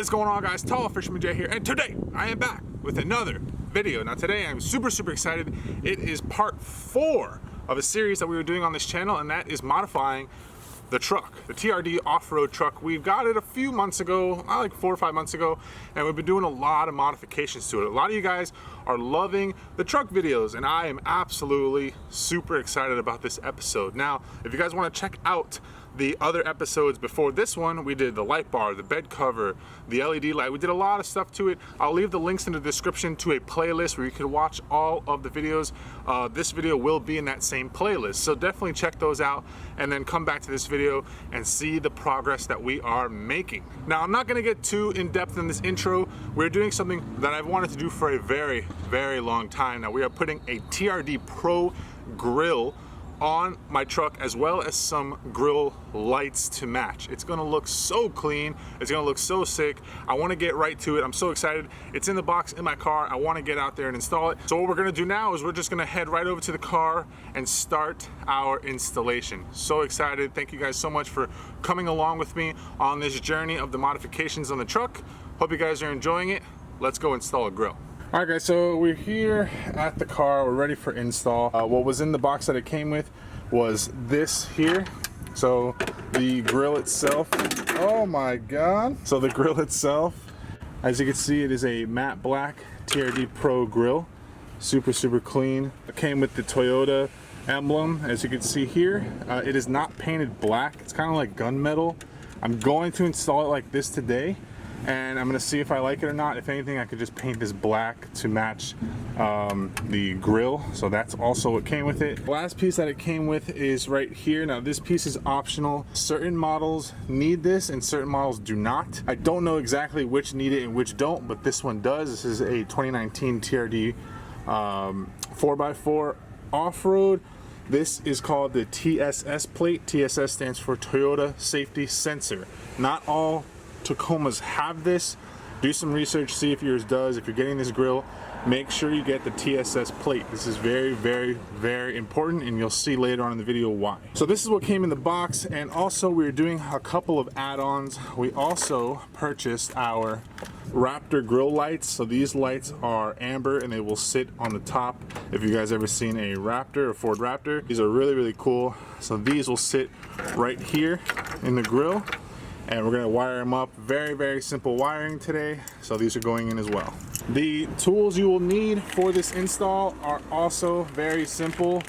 is going on, guys? Tall Fisherman Jay here, and today I am back with another video. Now today I'm super excited. It is part 4 of a series that we were doing on this channel, and that is modifying the truck, the TRD off-road truck. We got it a few months ago, like 4 or 5 months ago, and we've been doing a lot of modifications to it. A lot of you guys are loving the truck videos, and I am absolutely super excited about this episode. Now, if you guys want to check out the other episodes before this one, we did the light bar, the bed cover, the LED light. We did a lot of stuff to it. I'll leave the links in the description to a playlist where you can watch all of the videos. This video will be in that same playlist, so definitely check those out and then come back to this video and see the progress that we are making. Now, I'm not going to get too in-depth in this intro. We're doing something that I've wanted to do for a very long time. Now, we are putting a TRD Pro grill on my truck, as well as some grill lights to match. It's gonna look so clean, it's gonna look so sick. I want to get right to it. I'm so excited. It's in the box in my car. I want to get out there and install it. So what we're gonna do now is we're just gonna head right over to the car and start our installation. So excited. Thank you guys so much for coming along with me on this journey of the modifications on the truck. Hope you guys are enjoying it. Let's go install a grill. Alright guys, so we're here at the car, we're ready for install. What was in the box that it came with was this here. So the grill itself, oh my god. So the grill itself, as you can see, it is a matte black TRD Pro grill. Super clean. It came with the Toyota emblem, as you can see here. It is not painted black, it's kind of like gunmetal. I'm going to install it like this today, and I'm gonna see if I like it or not. If anything, I could just paint this black to match the grill. So that's also what came with it. The last piece that it came with is right here. Now this piece is optional. Certain models need this and certain models do not. I don't know exactly which need it and which don't, but this one does. This is a 2019 TRD 4x4 off-road. This is called the TSS plate. TSS stands for Toyota Safety Sensor. Not all Tacomas have this. Do some research, see if yours does. If you're getting this grill, make sure you get the TSS plate. This is very important, and you'll see later on in the video why. So this is what came in the box, and also we're doing a couple of add-ons. We also purchased our Raptor grill lights. So these lights are amber and they will sit on the top. If you guys ever seen a Raptor, a Ford Raptor, these are really cool. So these will sit right here in the grill, and we're gonna wire them up. Very simple wiring today, so these are going in as well. The tools you will need for this install are also very simple.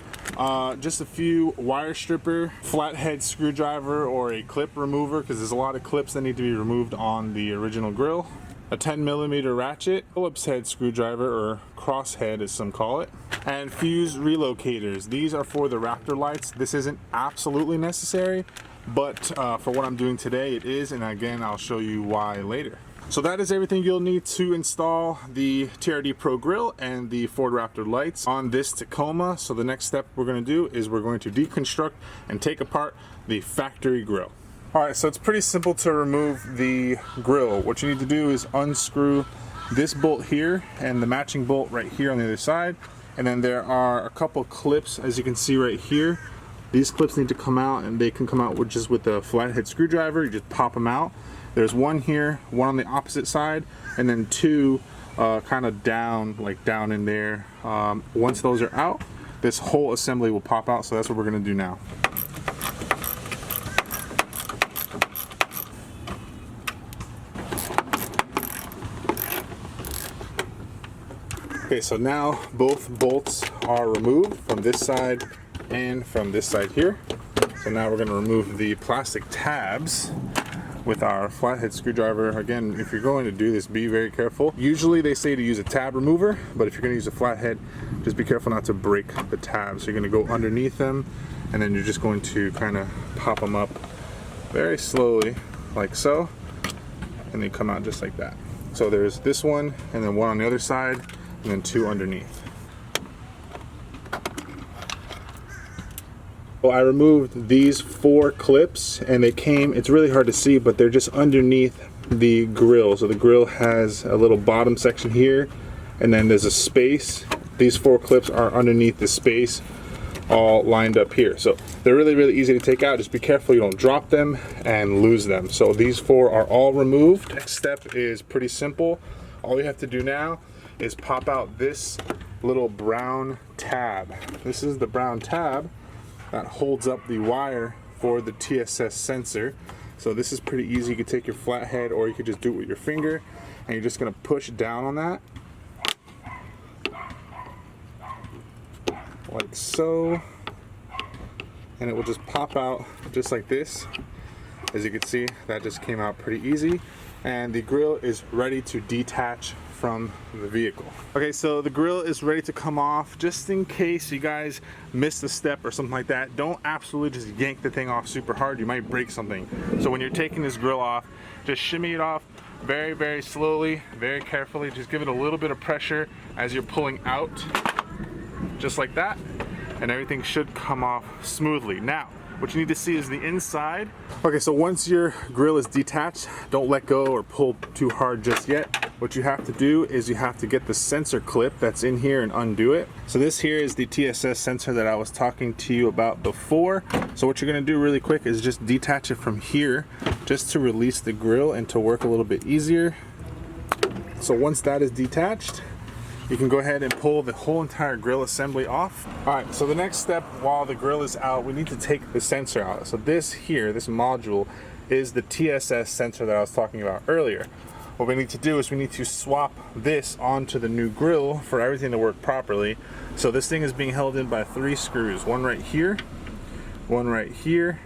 Just a few wire stripper, flathead screwdriver, or a clip remover, because there's a lot of clips that need to be removed on the original grill. A 10mm ratchet, Phillips head screwdriver, or cross head as some call it, and fuse relocators. These are for the Raptor lights. This isn't absolutely necessary, but for what I'm doing today it is, and again I'll show you why later. So that is everything you'll need to install the TRD Pro grill and the Ford Raptor lights on this Tacoma. So the next step we're going to do is we're going to deconstruct and take apart the factory grill. Alright, so it's pretty simple to remove the grill. What you need to do is unscrew this bolt here and the matching bolt right here on the other side, and then there are a couple clips, as you can see right here. These clips need to come out, and they can come out with just with a flathead screwdriver. You just pop them out. There's one here, one on the opposite side, and then two kind of down, like down in there. Once those are out, this whole assembly will pop out, so that's what we're gonna do now. Okay, so now both bolts are removed from this side and from this side here. So now we're going to remove the plastic tabs with our flathead screwdriver. Again, if you're going to do this, be very careful. Usually they say to use a tab remover, but if you're going to use a flathead, just be careful not to break the tabs. So you're going to go underneath them, and then you're just going to kind of pop them up very slowly, like so, and they come out just like that. So there's this one, and then one on the other side, and then two underneath. Well, I removed these 4 clips, and they came, it's really hard to see, but they're just underneath the grill. So the grill has a little bottom section here, and then there's a space. These 4 clips are underneath the space all lined up here. So they're really, really easy to take out. Just be careful you don't drop them and lose them. So these 4 are all removed. Next step is pretty simple. All you have to do now is pop out this little brown tab. This is the brown tab that holds up the wire for the TSS sensor. So this is pretty easy. You could take your flathead or you could just do it with your finger, and you're just gonna push down on that like so, and it will just pop out just like this. As you can see, that just came out pretty easy, and the grill is ready to detach from the vehicle. Okay, so the grill is ready to come off. Just in case you guys missed a step or something like that, don't absolutely just yank the thing off super hard. You might break something. So when you're taking this grill off, just shimmy it off very, very slowly, very carefully. Just give it a little bit of pressure as you're pulling out, just like that, and everything should come off smoothly. Now, what you need to see is the inside. Okay, so once your grill is detached, don't let go or pull too hard just yet. What you have to do is you have to get the sensor clip that's in here and undo it. So this here is the TSS sensor that I was talking to you about before. So what you're gonna do really quick is just detach it from here, just to release the grill and to work a little bit easier. So once that is detached, you can go ahead and pull the whole entire grill assembly off. All right, so the next step while the grill is out, we need to take the sensor out. So this here, this module, is the TSS sensor that I was talking about earlier. What we need to do is we need to swap this onto the new grill for everything to work properly. So this thing is being held in by 3 screws, one right here, one right here,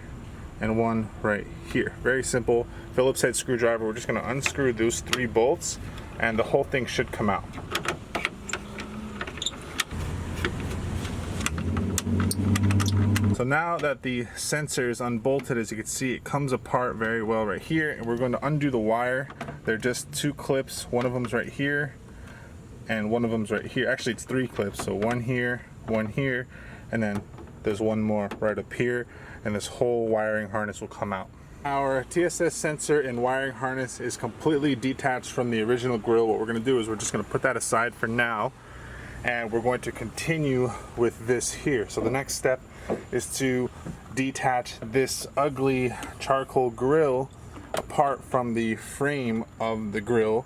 and one right here. Very simple Phillips head screwdriver. We're just gonna unscrew those 3 bolts and the whole thing should come out. So now that the sensor is unbolted, as you can see, it comes apart very well right here, and we're going to undo the wire. They're just 2 clips. One of them's right here, and one of them's right here. Actually, it's 3 clips. So one here, and then there's one more right up here, and this whole wiring harness will come out. Our TSS sensor and wiring harness is completely detached from the original grill. What we're going to do is we're just going to put that aside for now, and we're going to continue with this here. So the next step is to detach this ugly charcoal grill apart from the frame of the grill,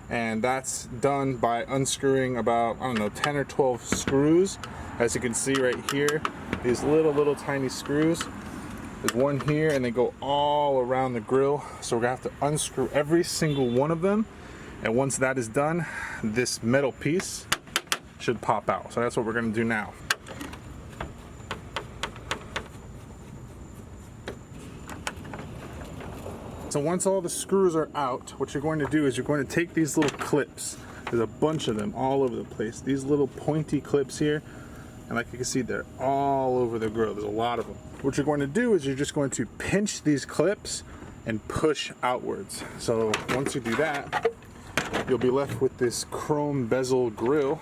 and that's done by unscrewing about, I don't know, 10 or 12 screws. As you can see right here, these little tiny screws. There's one here, and they go all around the grill, so we're gonna have to unscrew every single one of them, and once that is done, this metal piece should pop out. So that's what we're gonna do now. So once all the screws are out, what you're going to do is you're going to take these little clips. There's a bunch of them all over the place. These little pointy clips here, and like you can see, they're all over the grill. There's a lot of them. What you're going to do is you're just going to pinch these clips and push outwards. So once you do that, you'll be left with this chrome bezel grill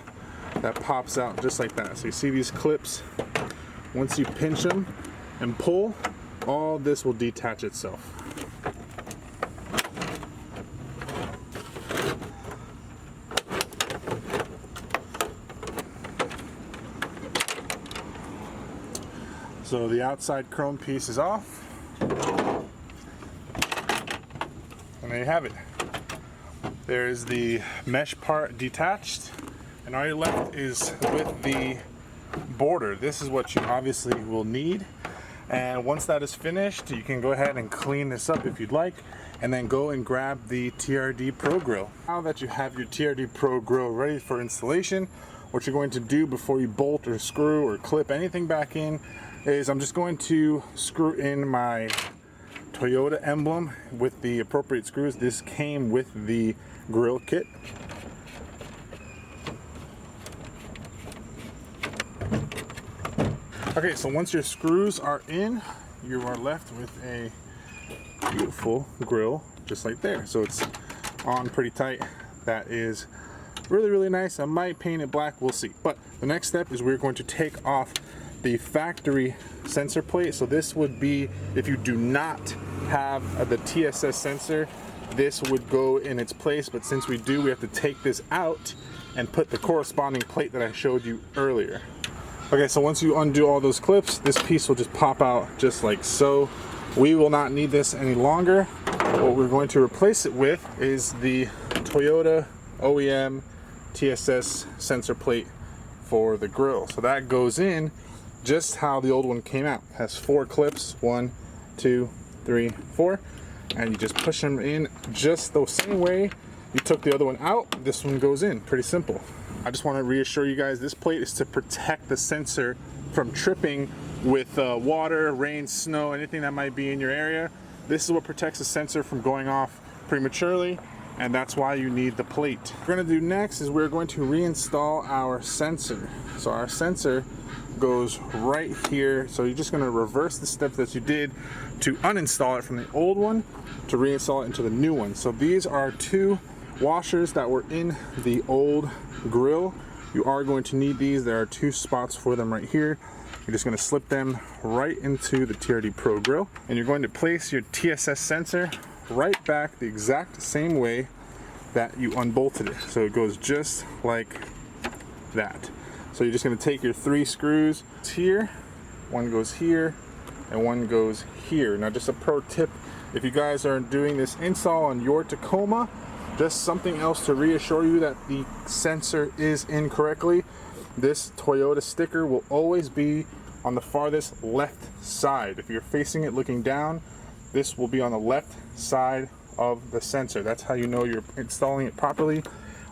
that pops out just like that. So you see these clips, once you pinch them and pull, all this will detach itself. So the outside chrome piece is off, and there you have it. There is the mesh part detached, and all you're left is with the border. This is what you obviously will need, and once that is finished, you can go ahead and clean this up if you'd like, and then go and grab the TRD Pro Grill. Now that you have your TRD Pro Grill ready for installation, what you're going to do before you bolt or screw or clip anything back in is I'm just going to screw in my Toyota emblem with the appropriate screws. This came with the grill kit. Okay, so once your screws are in, you are left with a beautiful grill just like there. So it's on pretty tight. That is really, really nice. I might paint it black, we'll see. But the next step is we're going to take off the factory sensor plate. So this would be, if you do not have the TSS sensor, this would go in its place, but since we do, we have to take this out and put the corresponding plate that I showed you earlier. Okay, so once you undo all those clips, this piece will just pop out just like so. We will not need this any longer. What we're going to replace it with is the Toyota OEM TSS sensor plate for the grill. So that goes in just how the old one came out. It has 4 clips, 1, 2, 3, 4, and you just push them in just the same way you took the other one out. This one goes in, pretty simple. I just want to reassure you guys, this plate is to protect the sensor from tripping with water, rain, snow, anything that might be in your area. This is what protects the sensor from going off prematurely, and that's why you need the plate. What we're going to do next is we're going to reinstall our sensor. So our sensor goes right here. So you're just going to reverse the steps that you did to uninstall it from the old one to reinstall it into the new one. So these are 2 washers that were in the old grill. You are going to need these. There are 2 spots for them right here. You're just going to slip them right into the TRD Pro grill, and you're going to place your TSS sensor right back the exact same way that you unbolted it. So it goes just like that. So you're just going to take your 3 screws here, one goes here, and one goes here. Now just a pro tip, if you guys are doing this install on your Tacoma, just something else to reassure you that the sensor is in correctly. This Toyota sticker will always be on the farthest left side. If you're facing it looking down, this will be on the left side of the sensor. That's how you know you're installing it properly.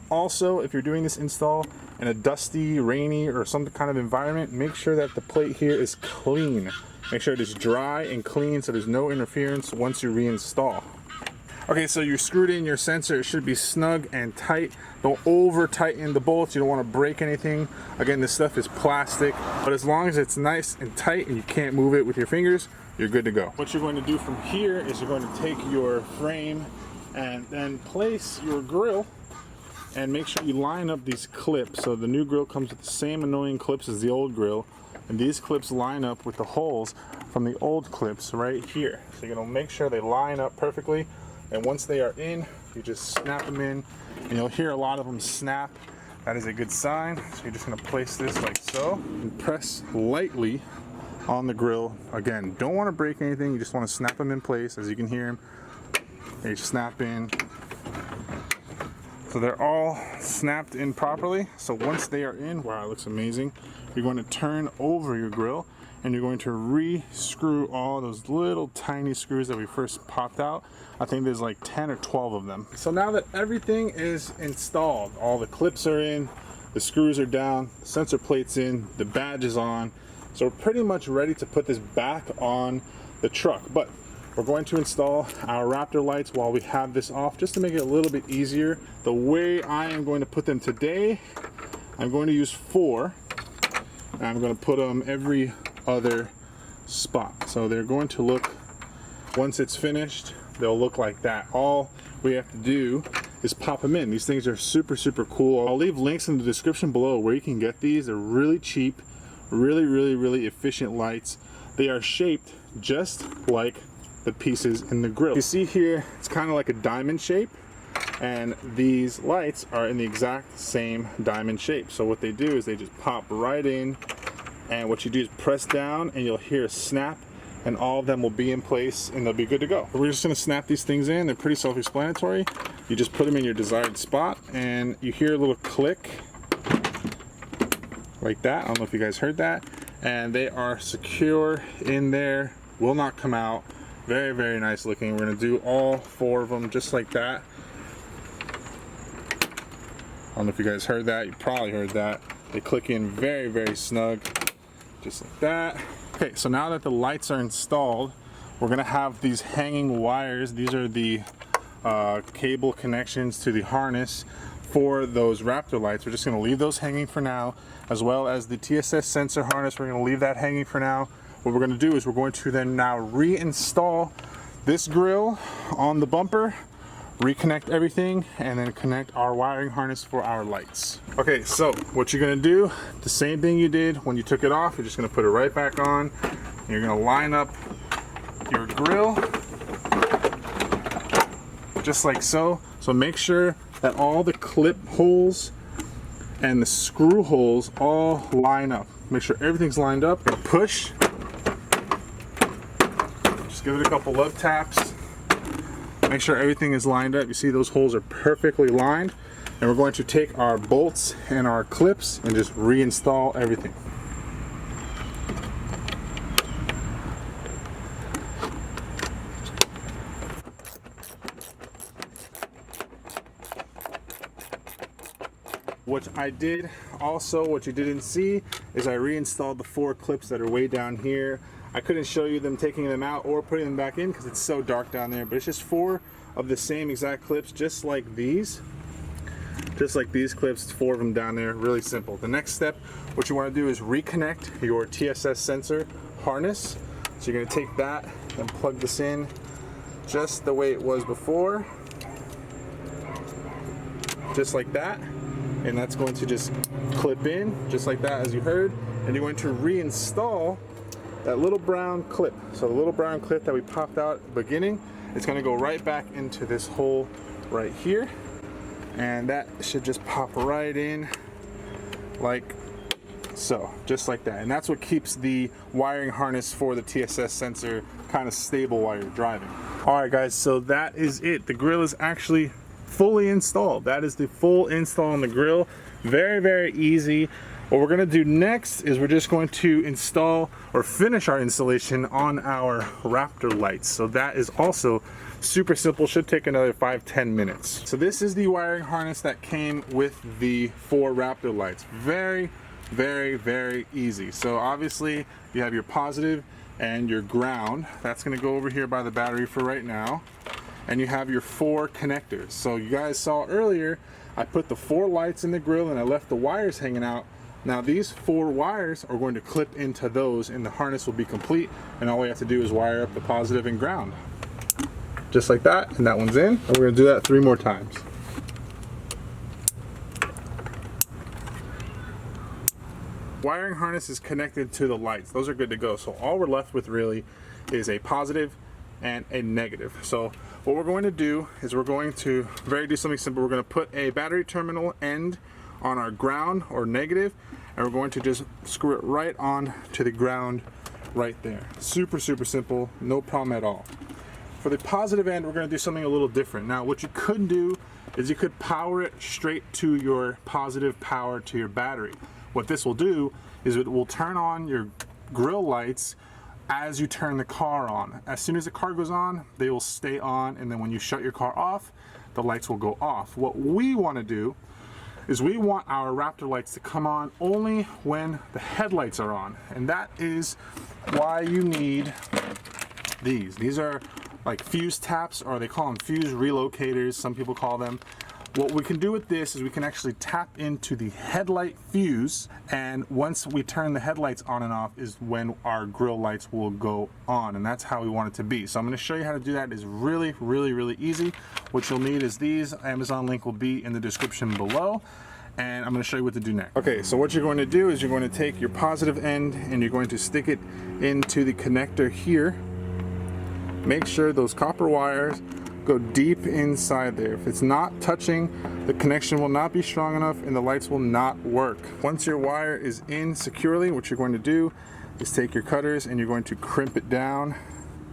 Also, if you're doing this install in a dusty, rainy, or some kind of environment, make sure that the plate here is clean. Make sure it is dry and clean so there's no interference once you reinstall. Okay, so you screwed in your sensor. It should be snug and tight. Don't over tighten the bolts. You don't want to break anything. Again, this stuff is plastic, but as long as it's nice and tight and you can't move it with your fingers, you're good to go. What you're going to do from here is you're going to take your frame and then place your grill and make sure you line up these clips. So the new grill comes with the same annoying clips as the old grill, and these clips line up with the holes from the old clips right here. So you're going to make sure they line up perfectly. And once they are in, you just snap them in, and you'll hear a lot of them snap. That is a good sign. So you're just going to place this like so and press lightly on the grill. Again, don't want to break anything. You just want to snap them in place. As you can hear them, they snap in. So they're all snapped in properly. So once they are in, wow, it looks amazing. You're going to turn over your grill, and you're going to re-screw all those little tiny screws that we first popped out. I think there's like 10 or 12 of them. So now that everything is installed, all the clips are in, the screws are down, the sensor plate's in, the badge is on. So we're pretty much ready to put this back on the truck. But we're going to install our Raptor lights while we have this off, just to make it a little bit easier. The way I am going to put them today, I'm going to use 4, and I'm going to put them every other spot. So they're going to look, once it's finished, they'll look like that. All we have to do is pop them in. These things are super, super cool. I'll leave links in the description below where you can get these. They're really cheap, really efficient lights. They are shaped just like the pieces in the grill. You see here, it's kind of like a diamond shape, and these lights are in the exact same diamond shape. So what they do is they just pop right in, and what you do is press down and you'll hear a snap, and all of them will be in place and they'll be good to go. We're just going to snap these things in. They're pretty self-explanatory. You just put them in your desired spot and you hear a little click like that. I don't know if you guys heard that. And they are secure in there, will not come out. Very, very nice looking. We're going to do all 4 of them just like that. I don't know if you guys heard that. You probably heard that. They click in very, very snug, just like that. Okay, so now that the lights are installed, we're gonna have these hanging wires. These are the cable connections to the harness for those Raptor lights. We're just gonna leave those hanging for now, as well as the TSS sensor harness. We're gonna leave that hanging for now. What we're gonna do is we're going to then now reinstall this grill on the bumper, reconnect everything, and then connect our wiring harness for our lights. Okay, so what you're gonna do, the same thing you did when you took it off, you're just gonna put it right back on, and you're gonna line up your grill just like so. So make sure that all the clip holes and the screw holes all line up. make sure everything's lined up, and push. Just give it a couple love taps. Make sure everything is lined up. You see those holes are perfectly lined. And we're going to take our bolts and our clips and just reinstall everything. What I did also, what you didn't see, is I reinstalled the 4 clips that are way down here. I couldn't show you them taking them out or putting them back in because it's so dark down there, but it's just 4 of the same exact clips, just like these. Just like these clips, 4 of them down there, really simple. The next step, what you want to do is reconnect your TSS sensor harness. So you're going to take that and plug this in just the way it was before. Just like that. And that's going to just clip in, just like that as you heard. And you're going to reinstall that little brown clip. So the little brown clip that we popped out at the beginning, it's going to go right back into this hole right here. And that should just pop right in like so, just like that. And that's what keeps the wiring harness for the TSS sensor kind of stable while you're driving. All right guys, so that is it. The grill is actually fully installed. That is the full install on the grill. Very, very easy. What we're going to do next is we're just going to install or finish our installation on our Raptor lights. So that is also super simple, should take another 5-10 minutes. So this is the wiring harness that came with the 4 Raptor lights. Very, very, very easy. So obviously you have your positive and your ground. That's going to go over here by the battery for right now. And you have your 4 connectors. So you guys saw earlier, I put the 4 lights in the grill and I left the wires hanging out. Now these 4 wires are going to clip into those and the harness will be complete, and all we have to do is wire up the positive and ground. Just like that, and that one's in, and we're going to do that 3 more times. Wiring harness is connected to the lights. Those are good to go. So all we're left with really is a positive and a negative. So what we're going to do is we're going to do something simple. We're going to put a battery terminal end on our ground or negative, and we're going to just screw it right on to the ground right there. Super, super simple, no problem at all. For the positive end, we're going to do something a little different. Now what you could do is you could power it straight to your positive power to your battery. What this will do is it will turn on your grill lights as you turn the car on. As soon as the car goes on, they will stay on, and then when you shut your car off, the lights will go off. What we want to do is we want our Raptor lights to come on only when the headlights are on, and that is why you need these. These are like fuse taps, or they call them fuse relocators, some people call them. What we can do with this is we can actually tap into the headlight fuse, and once we turn the headlights on and off is when our grill lights will go on, and that's how we want it to be. So I'm going to show you how to do that. It's really, really, really easy. What you'll need is these. Amazon link will be in the description below, and I'm going to show you what to do next. Okay, so what you're going to do is you're going to take your positive end and you're going to stick it into the connector here. Make sure those copper wires go deep inside there. If it's not touching, the connection will not be strong enough and the lights will not work. Once your wire is in securely, what you're going to do is take your cutters and you're going to crimp it down.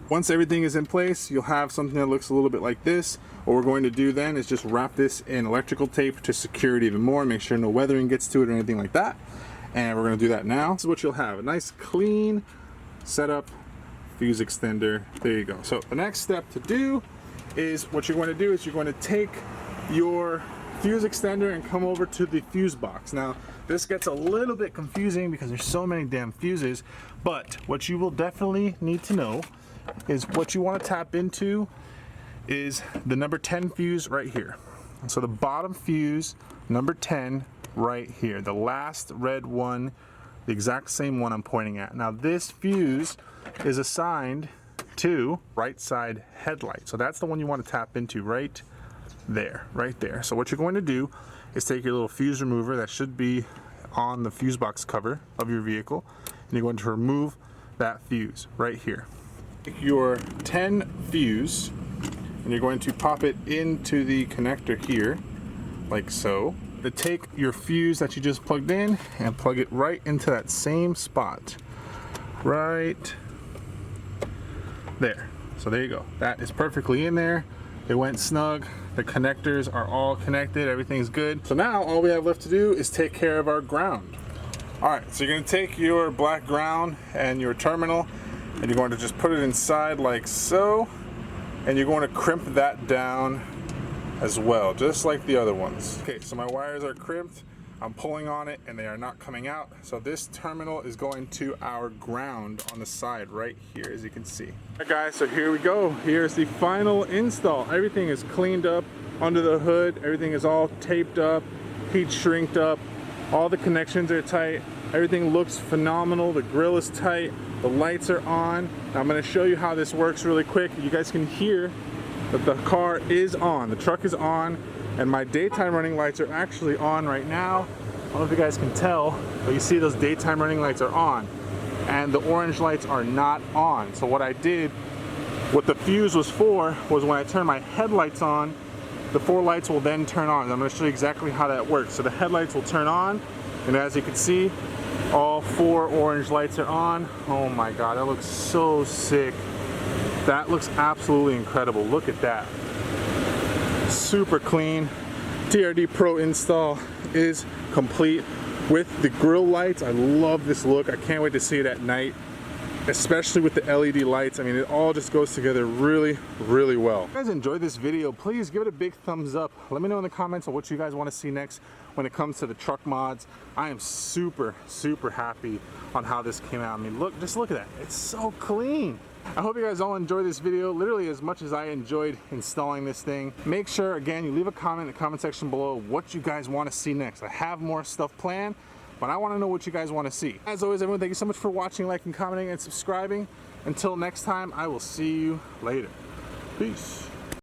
Once everything is in place, you'll have something that looks a little bit like this. What we're going to do then is just wrap this in electrical tape to secure it even more, make sure no weathering gets to it or anything like that. And we're going to do that now. This is what you'll have, a nice clean setup fuse extender. There you go. So the next step to do is what you're going to do is you're going to take your fuse extender and come over to the fuse box. Now this gets a little bit confusing because there's so many damn fuses, but what you will definitely need to know is what you want to tap into is the number 10 fuse right here. So the bottom fuse, number 10 right here, the last red one, the exact same one I'm pointing at. Now this fuse is assigned to right side headlight. So that's the one you want to tap into right there, right there. So what you're going to do is take your little fuse remover that should be on the fuse box cover of your vehicle, and you're going to remove that fuse right here. Take your 10 fuse and you're going to pop it into the connector here, like so. to take your fuse that you just plugged in and plug it right into that same spot. Right there. So there you go. That is perfectly in there. It went snug. The connectors are all connected. Everything's good. So now all we have left to do is take care of our ground. All right, so you're gonna take your black ground and your terminal and you're going to just put it inside like so. And you're going to crimp that down as well, just like the other ones. Okay, so my wires are crimped. I'm pulling on it and they are not coming out. So this terminal is going to our ground on the side right here, as you can see. All right guys, so here we go. Here's the final install. Everything is cleaned up under the hood. Everything is all taped up, heat shrinked up. All the connections are tight. Everything looks phenomenal. The grill is tight. The lights are on. Now I'm gonna show you how this works really quick. You guys can hear that the car is on. The truck is on. And my daytime running lights are actually on right now. I don't know if you guys can tell, but you see those daytime running lights are on. And the orange lights are not on. So what I did, what the fuse was for, was when I turn my headlights on, the 4 lights will then turn on. I'm gonna show you exactly how that works. So the headlights will turn on, and as you can see, all 4 orange lights are on. Oh my God, that looks so sick. That looks absolutely incredible. Look at that. Super clean. TRD Pro install is complete with the grill lights. I love this look. I can't wait to see it at night, especially with the LED lights. I mean, it all just goes together really, really well. If you guys enjoyed this video, please give it a big thumbs up. Let me know in the comments on what you guys want to see next when it comes to the truck mods. I am super, super happy on how this came out. I mean, look, just look at that. It's so clean. I hope you guys all enjoyed this video literally as much as I enjoyed installing this thing. Make sure, again, you leave a comment in the comment section below what you guys want to see next. I have more stuff planned, but I want to know what you guys want to see. As always, everyone, thank you so much for watching, liking, commenting, and subscribing. Until next time, I will see you later. Peace.